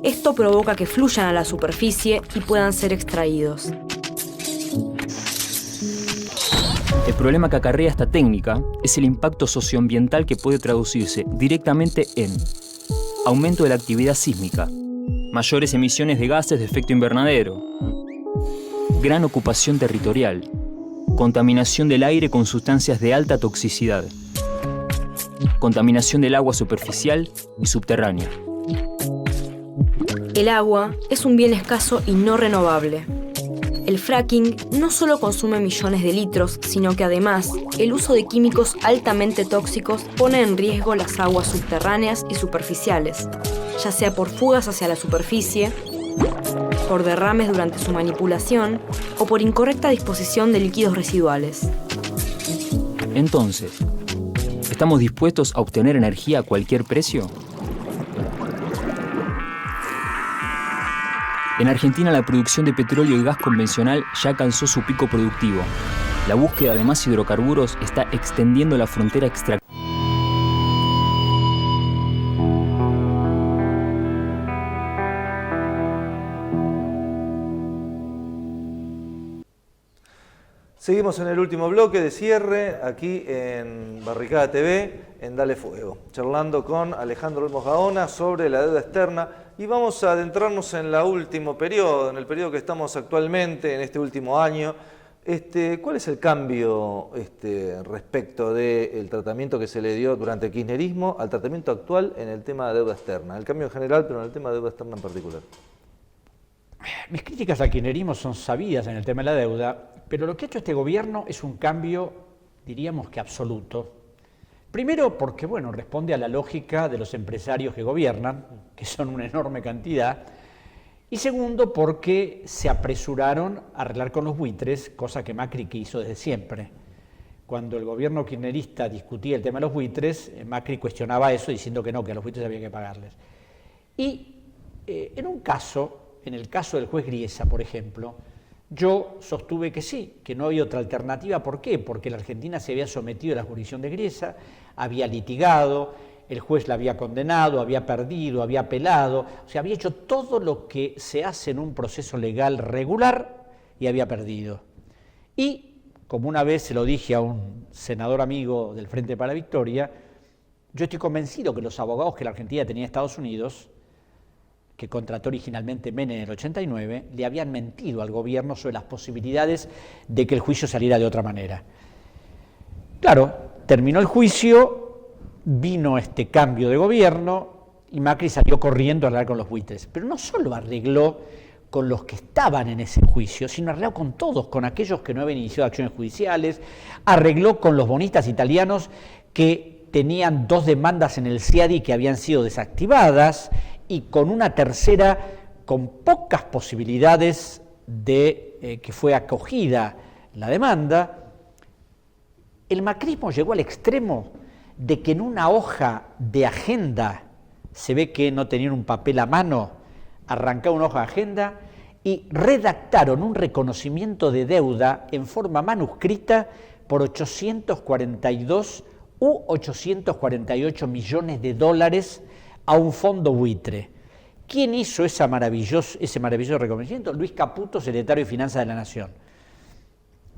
Esto provoca que fluyan a la superficie y puedan ser extraídos. El problema que acarrea esta técnica es el impacto socioambiental que puede traducirse directamente en aumento de la actividad sísmica, mayores emisiones de gases de efecto invernadero, gran ocupación territorial, contaminación del aire con sustancias de alta toxicidad, contaminación del agua superficial y subterránea. El agua es un bien escaso y no renovable. El fracking no solo consume millones de litros, sino que además el uso de químicos altamente tóxicos pone en riesgo las aguas subterráneas y superficiales, ya sea por fugas hacia la superficie, por derrames durante su manipulación o por incorrecta disposición de líquidos residuales. Entonces, ¿estamos dispuestos a obtener energía a cualquier precio? En Argentina la producción de petróleo y gas convencional ya alcanzó su pico productivo. La búsqueda de más hidrocarburos está extendiendo la frontera extractiva. Seguimos en el último bloque de cierre, aquí en Barricada TV, en Dale Fuego, charlando con Alejandro Olmos Gaona sobre la deuda externa y vamos a adentrarnos en el último periodo, en el periodo que estamos actualmente, en este último año. ¿Cuál es el cambio respecto del tratamiento que se le dio durante el kirchnerismo al tratamiento actual en el tema de deuda externa? El cambio en general, pero en el tema de deuda externa en particular. Mis críticas al kirchnerismo son sabidas en el tema de la deuda, pero lo que ha hecho este gobierno es un cambio, diríamos que absoluto. Primero porque, bueno, responde a la lógica de los empresarios que gobiernan, que son una enorme cantidad, y segundo porque se apresuraron a arreglar con los buitres, cosa que Macri quiso desde siempre. Cuando el gobierno kirchnerista discutía el tema de los buitres, Macri cuestionaba eso diciendo que no, que a los buitres había que pagarles. Y en el caso del juez Griesa, por ejemplo, yo sostuve que sí, que no había otra alternativa. ¿Por qué? Porque la Argentina se había sometido a la jurisdicción de Griesa, había litigado, el juez la había condenado, había perdido, había apelado, o sea, había hecho todo lo que se hace en un proceso legal regular y había perdido. Y, como una vez se lo dije a un senador amigo del Frente para la Victoria, yo estoy convencido que los abogados que la Argentina tenía en Estados Unidos, que contrató originalmente Menem en el 89, le habían mentido al gobierno sobre las posibilidades de que el juicio saliera de otra manera. Claro, terminó el juicio, vino este cambio de gobierno y Macri salió corriendo a hablar con los buitres. Pero no solo arregló con los que estaban en ese juicio, sino arregló con todos, con aquellos que no habían iniciado acciones judiciales, arregló con los bonistas italianos que tenían 2 demandas en el CIADI que habían sido desactivadas, y con una tercera con pocas posibilidades de que fue acogida la demanda, el macrismo llegó al extremo de que en una hoja de agenda, se ve que no tenían un papel a mano, arrancaron una hoja de agenda y redactaron un reconocimiento de deuda en forma manuscrita por 842 u 848 millones de dólares a un fondo buitre. ¿Quién hizo ese maravilloso reconocimiento? Luis Caputo, secretario de Finanzas de la Nación.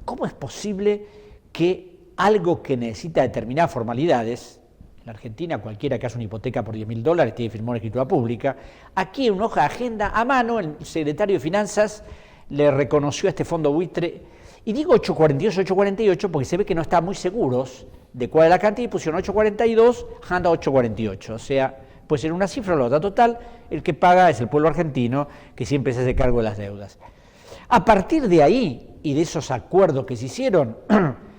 ¿Cómo es posible que algo que necesita determinadas formalidades, en la Argentina cualquiera que hace una hipoteca por $10.000 tiene que firmar una escritura pública, aquí en una hoja de agenda a mano el secretario de Finanzas le reconoció a este fondo buitre, y digo 842, 848 porque se ve que no estaban muy seguros de cuál es la cantidad y pusieron 842, anda 848, o sea, puede ser una cifra o la otra. Total, el que paga es el pueblo argentino, que siempre se hace cargo de las deudas. A partir de ahí y de esos acuerdos que se hicieron,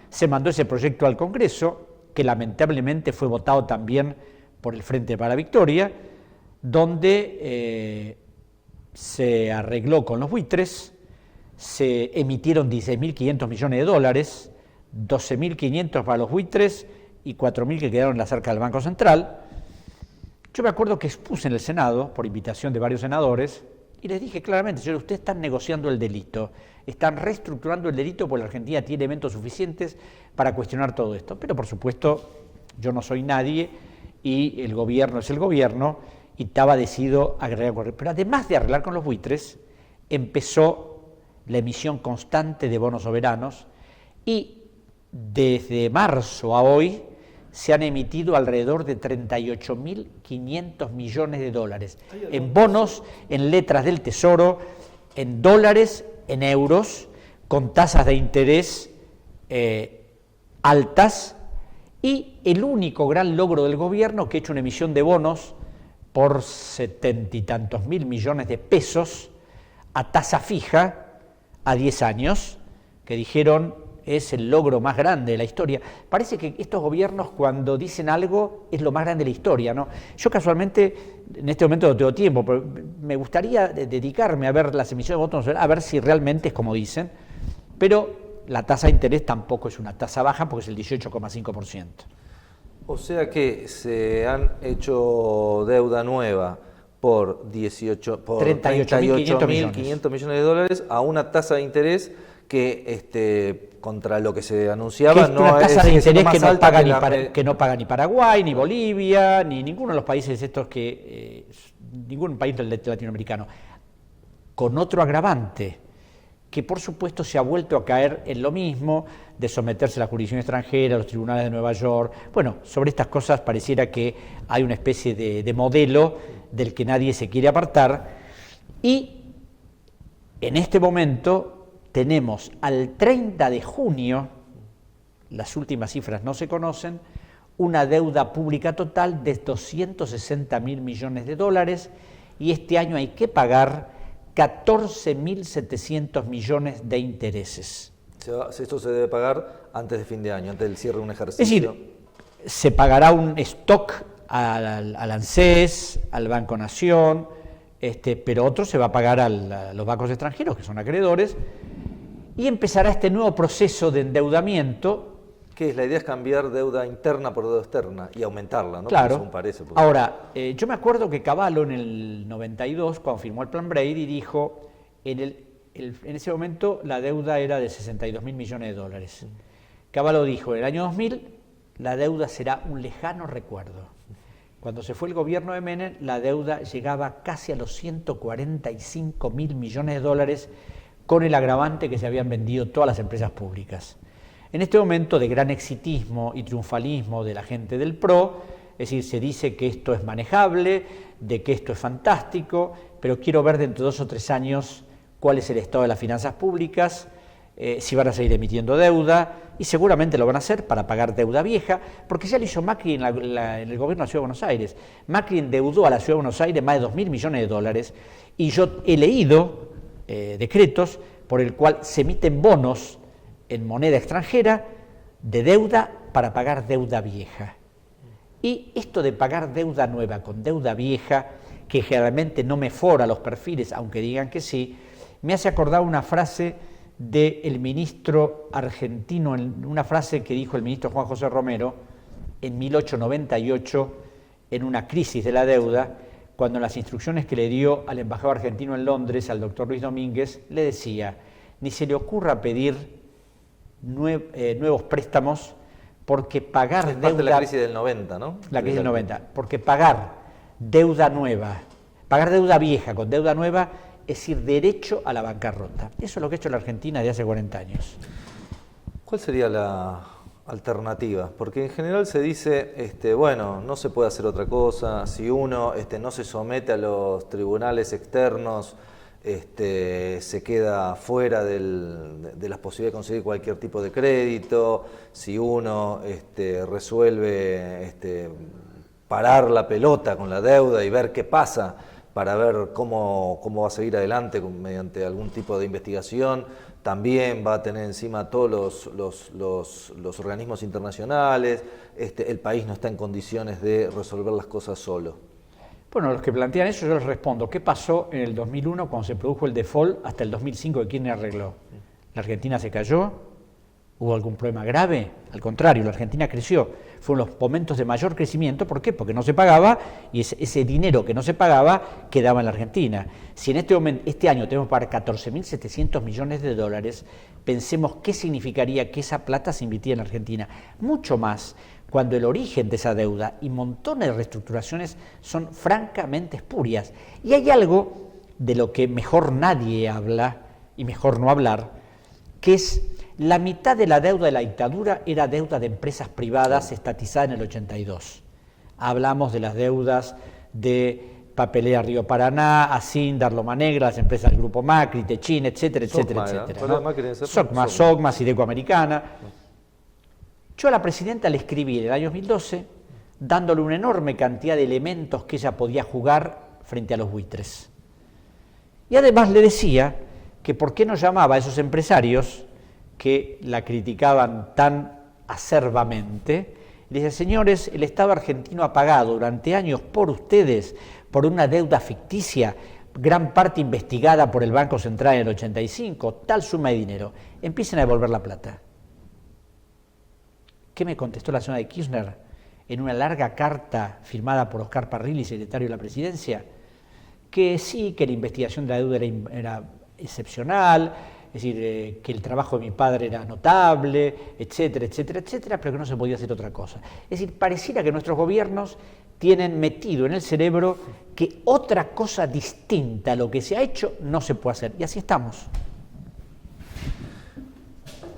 se mandó ese proyecto al Congreso, que lamentablemente fue votado también por el Frente para la Victoria, donde se arregló con los buitres, se emitieron 16.500 millones de dólares, 12.500 para los buitres y 4.000 que quedaron en la cerca del Banco Central. Yo me acuerdo que expuse en el Senado, por invitación de varios senadores, y les dije claramente, señores, ustedes están negociando el delito, están reestructurando el delito porque la Argentina tiene elementos suficientes para cuestionar todo esto. Pero por supuesto, yo no soy nadie y el gobierno es el gobierno y estaba decidido a arreglar. Pero además de arreglar con los buitres, empezó la emisión constante de bonos soberanos y desde marzo a hoy se han emitido alrededor de 38.500 millones de dólares en bonos, en letras del Tesoro, en dólares, en euros, con tasas de interés altas, y el único gran logro del gobierno que ha hecho una emisión de bonos por 70 y tantos mil millones de pesos a tasa fija a 10 años, que dijeron es el logro más grande de la historia. Parece que estos gobiernos cuando dicen algo es lo más grande de la historia, ¿no? Yo casualmente en este momento no tengo tiempo, pero me gustaría dedicarme a ver las emisiones de bonos, a ver si realmente es como dicen, pero la tasa de interés tampoco es una tasa baja porque es el 18,5%. O sea que se han hecho deuda nueva por 38.500 millones de dólares a una tasa de interés que contra lo que se anunciaba que es una tasa de interés que no paga ni Paraguay, ni Bolivia, ni ninguno de los países estos que ningún país latinoamericano, con otro agravante que por supuesto se ha vuelto a caer en lo mismo de someterse a la jurisdicción extranjera, a los tribunales de Nueva York. Bueno, sobre estas cosas pareciera que hay una especie de modelo del que nadie se quiere apartar, y en este momento tenemos al 30 de junio, las últimas cifras no se conocen, una deuda pública total de 260.000 millones de dólares, y este año hay que pagar 14.700 millones de intereses. Esto se debe pagar antes de fin de año, antes del cierre de un ejercicio. Es decir, se pagará un stock al ANSES, al Banco Nación, pero otro se va a pagar a los bancos extranjeros, que son acreedores, y empezará este nuevo proceso de endeudamiento. ¿Qué es? La idea es cambiar deuda interna por deuda externa y aumentarla, ¿no? Claro. Según parece, Ahora, yo me acuerdo que Cavallo en el 92, cuando firmó el Plan Brady, dijo, en ese momento la deuda era de 62.000 millones de dólares. Cavallo dijo, en el año 2000 la deuda será un lejano recuerdo. Cuando se fue el gobierno de Menem, la deuda llegaba casi a los 145.000 millones de dólares, con el agravante que se habían vendido todas las empresas públicas. En este momento de gran exitismo y triunfalismo de la gente del PRO, es decir, se dice que esto es manejable, de que esto es fantástico, pero quiero ver dentro de 2 o 3 años cuál es el estado de las finanzas públicas, si van a seguir emitiendo deuda, y seguramente lo van a hacer para pagar deuda vieja, porque ya lo hizo Macri en el gobierno de la Ciudad de Buenos Aires. Macri endeudó a la Ciudad de Buenos Aires más de 2.000 millones de dólares, y yo he leído decretos por el cual se emiten bonos en moneda extranjera de deuda para pagar deuda vieja. Y esto de pagar deuda nueva con deuda vieja que generalmente no mejora los perfiles, aunque digan que sí, me hace acordar una frase del ministro argentino, una frase que dijo el ministro Juan José Romero en 1898, en una crisis de la deuda, cuando en las instrucciones que le dio al embajador argentino en Londres, al doctor Luis Domínguez, le decía: ni se le ocurra pedir nuevos préstamos, porque pagar es deuda... parte de la crisis del 90, ¿no? La crisis del 90, porque pagar deuda nueva, pagar deuda vieja con deuda nueva, es ir derecho a la bancarrota. Eso es lo que ha hecho la Argentina desde hace 40 años. ¿Cuál sería la alternativa? Porque en general se dice, bueno, no se puede hacer otra cosa, si uno no se somete a los tribunales externos, se queda fuera de las posibilidades de conseguir cualquier tipo de crédito, si uno resuelve parar la pelota con la deuda y ver qué pasa para ver cómo va a seguir adelante mediante algún tipo de investigación, también va a tener encima todos los organismos internacionales, el país no está en condiciones de resolver las cosas solo. Bueno, los que plantean eso yo les respondo. ¿Qué pasó en el 2001 cuando se produjo el default hasta el 2005 que Kirchner arregló? ¿La Argentina se cayó? ¿Hubo algún problema grave? Al contrario, la Argentina creció. Fueron los momentos de mayor crecimiento. ¿Por qué? Porque no se pagaba y ese dinero que no se pagaba quedaba en la Argentina. Si en este año tenemos que pagar 14.700 millones de dólares, pensemos qué significaría que esa plata se invirtiera en la Argentina. Mucho más cuando el origen de esa deuda y montones de reestructuraciones son francamente espurias. Y hay algo de lo que mejor nadie habla, y mejor no hablar, que es la mitad de la deuda de la dictadura era deuda de empresas privadas estatizada en el 82. Hablamos de las deudas de Papelera Río Paraná, Asindar, Loma Negra, las empresas del Grupo Macri, Techin, etcétera, etcétera, etcétera, ¿no? Socma, Sideco Americana. Yo a la presidenta le escribí en el año 2012 dándole una enorme cantidad de elementos que ella podía jugar frente a los buitres. Y además le decía que por qué no llamaba a esos empresarios que la criticaban tan acerbamente. Le decía: señores, el Estado argentino ha pagado durante años por ustedes, por una deuda ficticia, gran parte investigada por el Banco Central en el 85, tal suma de dinero, empiecen a devolver la plata. ¿Qué me contestó la señora de Kirchner en una larga carta firmada por Oscar Parrilli, secretario de la Presidencia? Que sí, que la investigación de la deuda era excepcional, es decir, que el trabajo de mi padre era notable, etcétera, etcétera, etcétera, pero que no se podía hacer otra cosa. Es decir, pareciera que nuestros gobiernos tienen metido en el cerebro que otra cosa distinta a lo que se ha hecho no se puede hacer, y así estamos.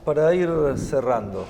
Para ir cerrando,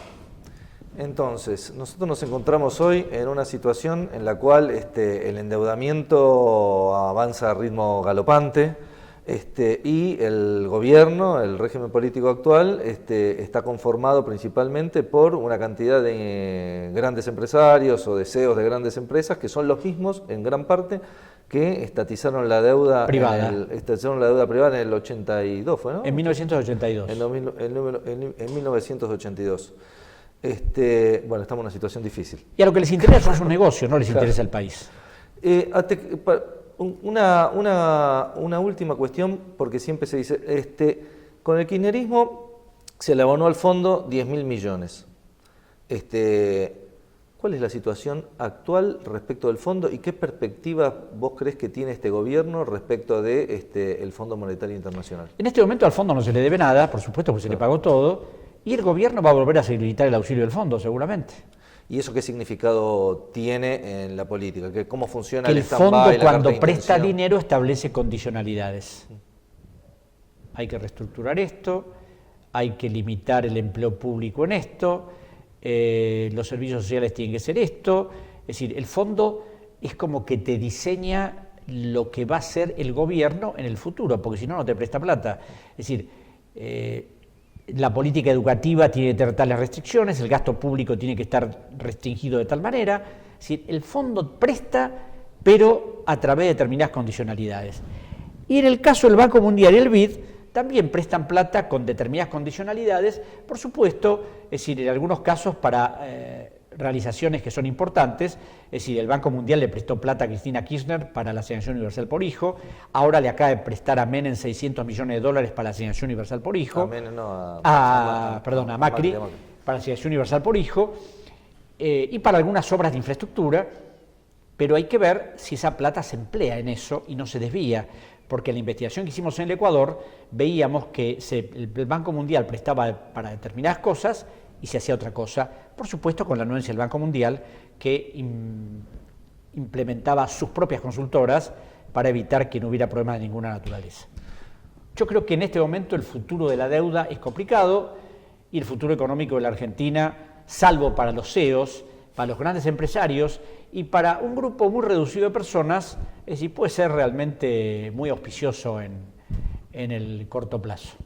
entonces, nosotros nos encontramos hoy en una situación en la cual el endeudamiento avanza a ritmo galopante, y el gobierno, el régimen político actual, está conformado principalmente por una cantidad de grandes empresarios o de CEOs de grandes empresas que son los mismos, en gran parte, que estatizaron la deuda privada. Estatizaron la deuda privada en el 82, ¿fue, no? En 1982. En 1982. Bueno, estamos en una situación difícil. Y a lo que les interesa son sus negocios, no les interesa el país. Una última cuestión, porque siempre se dice, con el kirchnerismo se le abonó al fondo 10.000 millones. ¿Cuál es la situación actual respecto del fondo y qué perspectiva vos crees que tiene este gobierno respecto de el Fondo Monetario Internacional? En este momento al fondo no se le debe nada, por supuesto, porque se le pagó todo, y el gobierno va a volver a solicitar el auxilio del fondo, seguramente. ¿Y eso qué significado tiene en la política? ¿Cómo funciona el fondo cuando presta dinero establece condicionalidades? Hay que reestructurar esto, hay que limitar el empleo público en esto, los servicios sociales tienen que ser esto. Es decir, el fondo es como que te diseña lo que va a ser el gobierno en el futuro, porque si no, no te presta plata. Es decir, la política educativa tiene que tener tales restricciones, el gasto público tiene que estar restringido de tal manera. Es decir, el fondo presta, pero a través de determinadas condicionalidades. Y en el caso del Banco Mundial y el BID, también prestan plata con determinadas condicionalidades, por supuesto, es decir, en algunos casos para realizaciones que son importantes, es decir, el Banco Mundial le prestó plata a Cristina Kirchner para la asignación universal por hijo, ahora le acaba de prestar a Menem $600 millones para la asignación universal por hijo, a Macri, para la asignación universal por hijo, y para algunas obras de infraestructura, pero hay que ver si esa plata se emplea en eso y no se desvía, porque en la investigación que hicimos en el Ecuador veíamos que el Banco Mundial prestaba para determinadas cosas y se hacía otra cosa, por supuesto con la anuencia del Banco Mundial, que implementaba sus propias consultoras para evitar que no hubiera problemas de ninguna naturaleza. Yo creo que en este momento el futuro de la deuda es complicado y el futuro económico de la Argentina, salvo para los CEOs, para los grandes empresarios y para un grupo muy reducido de personas, es decir, puede ser realmente muy auspicioso en el corto plazo.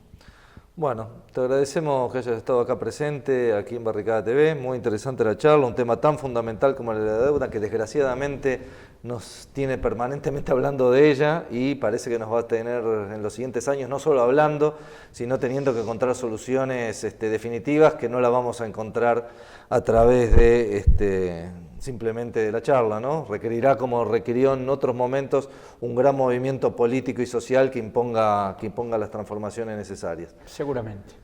Bueno, te agradecemos que hayas estado acá presente, aquí en Barricada TV, muy interesante la charla, un tema tan fundamental como el de la deuda que desgraciadamente nos tiene permanentemente hablando de ella y parece que nos va a tener en los siguientes años no solo hablando, sino teniendo que encontrar soluciones definitivas que no las vamos a encontrar a través de simplemente de la charla, ¿no? Requerirá, como requirió en otros momentos, un gran movimiento político y social que imponga las transformaciones necesarias. Seguramente.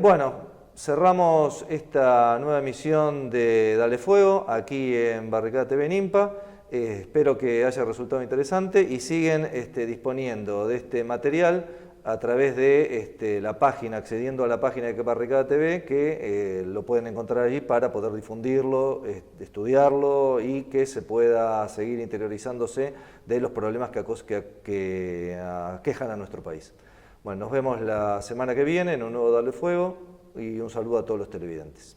Bueno, cerramos esta nueva emisión de Dale Fuego aquí en Barricada TV en IMPA. Espero que haya resultado interesante y siguen disponiendo de este material a través de la página, accediendo a la página de Barricada TV, que lo pueden encontrar allí para poder difundirlo, estudiarlo y que se pueda seguir interiorizándose de los problemas que aquejan a nuestro país. Bueno, nos vemos la semana que viene en un nuevo Dale Fuego y un saludo a todos los televidentes.